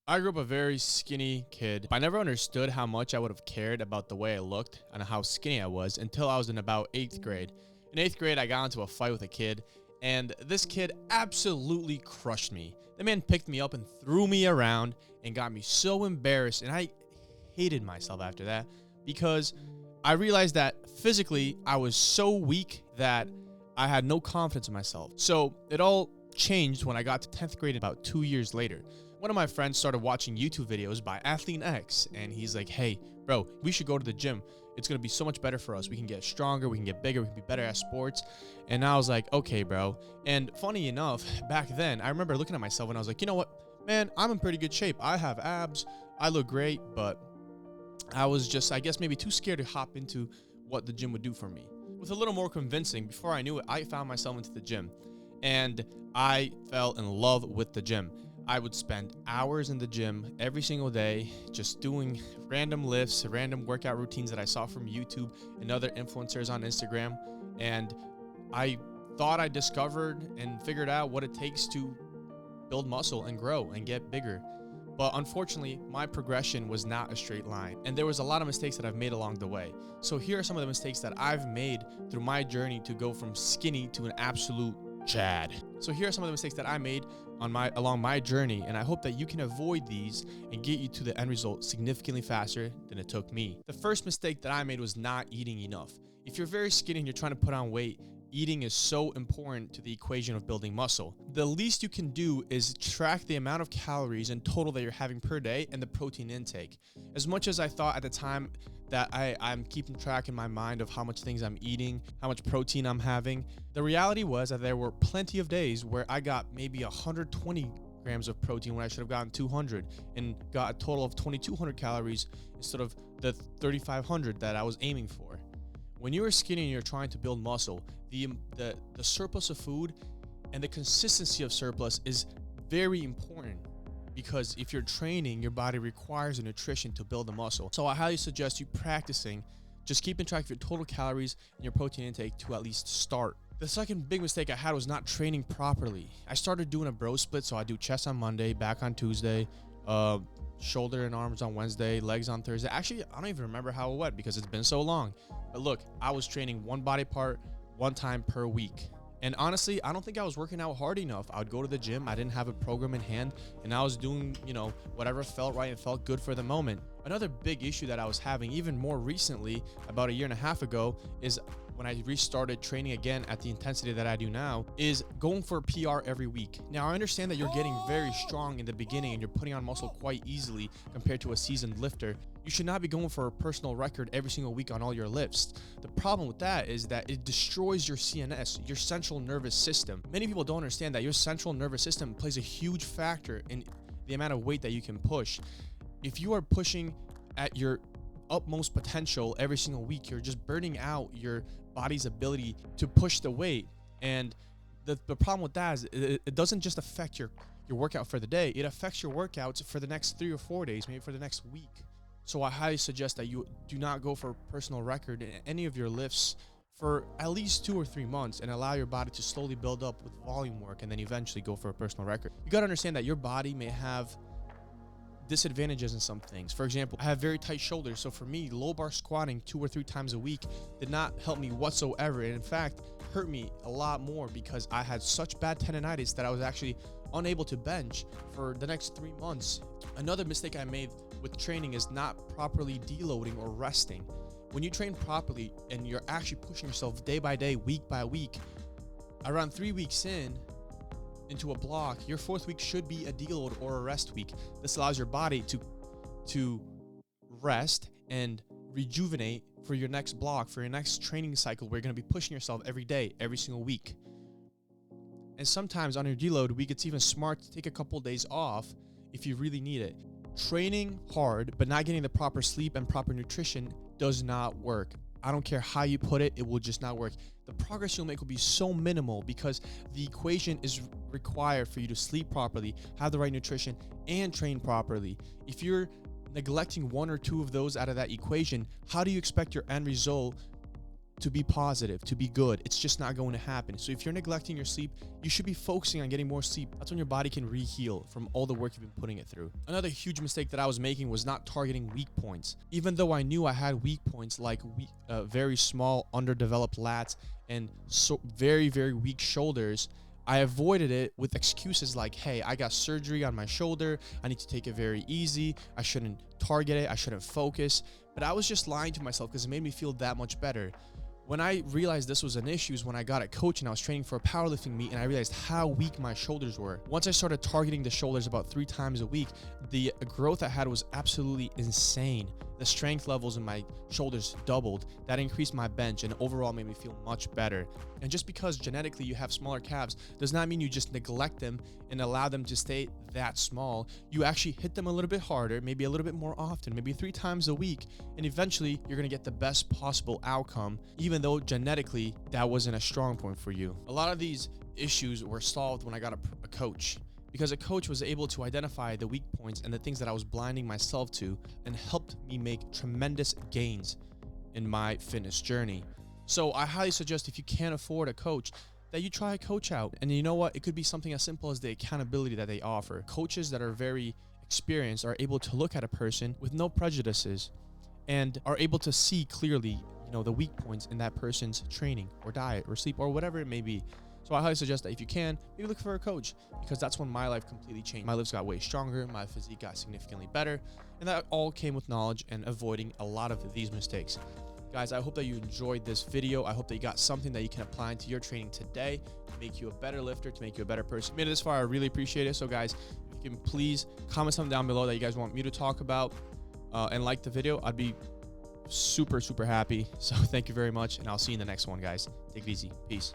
I grew up a very skinny kid. I never understood how much I would have cared about the way I looked and how skinny I was until I was in about 8th grade. In 8th grade, I got into a fight with a kid, and this kid absolutely crushed me. The man picked me up and threw me around and got me so embarrassed, and I hated myself after that because I realized that physically I was so weak that I had no confidence in myself. So it all changed when I got to 10th grade about 2 years later. One of my friends started watching YouTube videos by Athlete X, and he's like, hey, bro, we should go to the gym. It's going to be so much better for us. We can get stronger, we can get bigger, we can be better at sports. And I was like, okay, bro. And funny enough, back then, I remember looking at myself and I was like, you know what, man, I'm in pretty good shape. I have abs, I look great, but I was just, I guess, maybe too scared to hop into what the gym would do for me. With a little more convincing, before I knew it, I found myself into the gym, and I fell in love with the gym. I would spend hours in the gym every single day just doing random lifts, random workout routines that I saw from YouTube and other influencers on Instagram. And I thought I discovered and figured out what it takes to build muscle and grow and get bigger. But unfortunately, my progression was not a straight line, and there was a lot of mistakes that I've made along the way. So here are some of the mistakes that I've made through my journey to go from skinny to an absolute Chad. So here are some of the mistakes that I made along my journey, and I hope that you can avoid these and get you to the end result significantly faster than it took me. The first mistake that I made was not eating enough. If you're very skinny and you're trying to put on weight, eating is so important to the equation of building muscle. The least you can do is track the amount of calories in total that you're having per day and the protein intake. As much as I thought at the time that I'm keeping track in my mind of how much things I'm eating, how much protein I'm having, the reality was that there were plenty of days where I got maybe 120 grams of protein when I should have gotten 200 and got a total of 2,200 calories instead of the 3,500 that I was aiming for. When you're skinny and you're trying to build muscle, the surplus of food and the consistency of surplus is very important, because if you're training, your body requires the nutrition to build the muscle. So I highly suggest you practicing just keeping track of your total calories and your protein intake to at least start. The second big mistake I had was not training properly. I started doing a bro split, so I do chest on Monday, back on Tuesday, shoulder and arms on Wednesday, legs on Thursday. Actually, I don't even remember how it went because it's been so long. But look, I was training one body part, one time per week. And honestly, I don't think I was working out hard enough. I would go to the gym, I didn't have a program in hand, and I was doing, whatever felt right and felt good for the moment. Another big issue that I was having even more recently, about a year and a half ago, is when I restarted training again at the intensity that I do now, is going for a PR every week. Now, I understand that you're getting very strong in the beginning and you're putting on muscle quite easily compared to a seasoned lifter. You should not be going for a personal record every single week on all your lifts. The problem with that is that it destroys your CNS, your central nervous system. Many people don't understand that your central nervous system plays a huge factor in the amount of weight that you can push. If you are pushing at your utmost potential every single week, you're just burning out your body's ability to push the weight. And the problem with that is it doesn't just affect your workout for the day, it affects your workouts for the next 3 or 4 days, maybe for the next week. So I highly suggest that you do not go for a personal record in any of your lifts for at least 2 or 3 months and allow your body to slowly build up with volume work and then eventually go for a personal record. You got to understand that your body may have disadvantages in some things. For example, I have very tight shoulders, so for me, low bar squatting 2 or 3 times a week did not help me whatsoever, and in fact hurt me a lot more because I had such bad tendonitis that I was actually unable to bench for the next 3 months. Another mistake I made with training is not properly deloading or resting. When you train properly and you're actually pushing yourself day by day, week by week, around 3 weeks into a block, your 4th week should be a deload or a rest week. This allows your body to rest and rejuvenate for your next block, for your next training cycle, where you're going to be pushing yourself every day, every single week. And sometimes on your deload week, it's even smart to take a couple days off if you really need it. Training hard but not getting the proper sleep and proper nutrition does not work. I don't care how you put it, it will just not work. The progress you'll make will be so minimal because the equation is required for you to sleep properly, have the right nutrition, and train properly. If you're neglecting 1 or 2 of those out of that equation, how do you expect your end result to be positive, to be good. It's just not going to happen. So if you're neglecting your sleep, you should be focusing on getting more sleep. That's when your body can re-heal from all the work you've been putting it through. Another huge mistake that I was making was not targeting weak points. Even though I knew I had weak points like very small, underdeveloped lats and so very, very weak shoulders, I avoided it with excuses like, hey, I got surgery on my shoulder. I need to take it very easy. I shouldn't target it. I shouldn't focus. But I was just lying to myself because it made me feel that much better. When I realized this was an issue is when I got a coach and I was training for a powerlifting meet, and I realized how weak my shoulders were. Once I started targeting the shoulders about 3 times a week, the growth I had was absolutely insane. The strength levels in my shoulders doubled. That increased my bench and overall made me feel much better. And just because genetically you have smaller calves does not mean you just neglect them and allow them to stay that small. You actually hit them a little bit harder, maybe a little bit more often, maybe 3 times a week, and eventually you're gonna get the best possible outcome, even though genetically that wasn't a strong point for you. A lot of these issues were solved when I got a coach, because a coach was able to identify the weak points and the things that I was blinding myself to and helped me make tremendous gains in my fitness journey. So I highly suggest, if you can't afford a coach, that you try a coach out. And you know what? It could be something as simple as the accountability that they offer. Coaches that are very experienced are able to look at a person with no prejudices and are able to see clearly, the weak points in that person's training or diet or sleep or whatever it may be. So I highly suggest that if you can, maybe look for a coach, because that's when my life completely changed. My lips got way stronger, my physique got significantly better, and that all came with knowledge and avoiding a lot of these mistakes. Guys, I hope that you enjoyed this video. I hope that you got something that you can apply into your training today to make you a better lifter, to make you a better person. If you made it this far, I really appreciate it. So guys, if you can please comment something down below that you guys want me to talk about, and like the video, I'd be super, super happy. So thank you very much, and I'll see you in the next one, guys. Take it easy. Peace.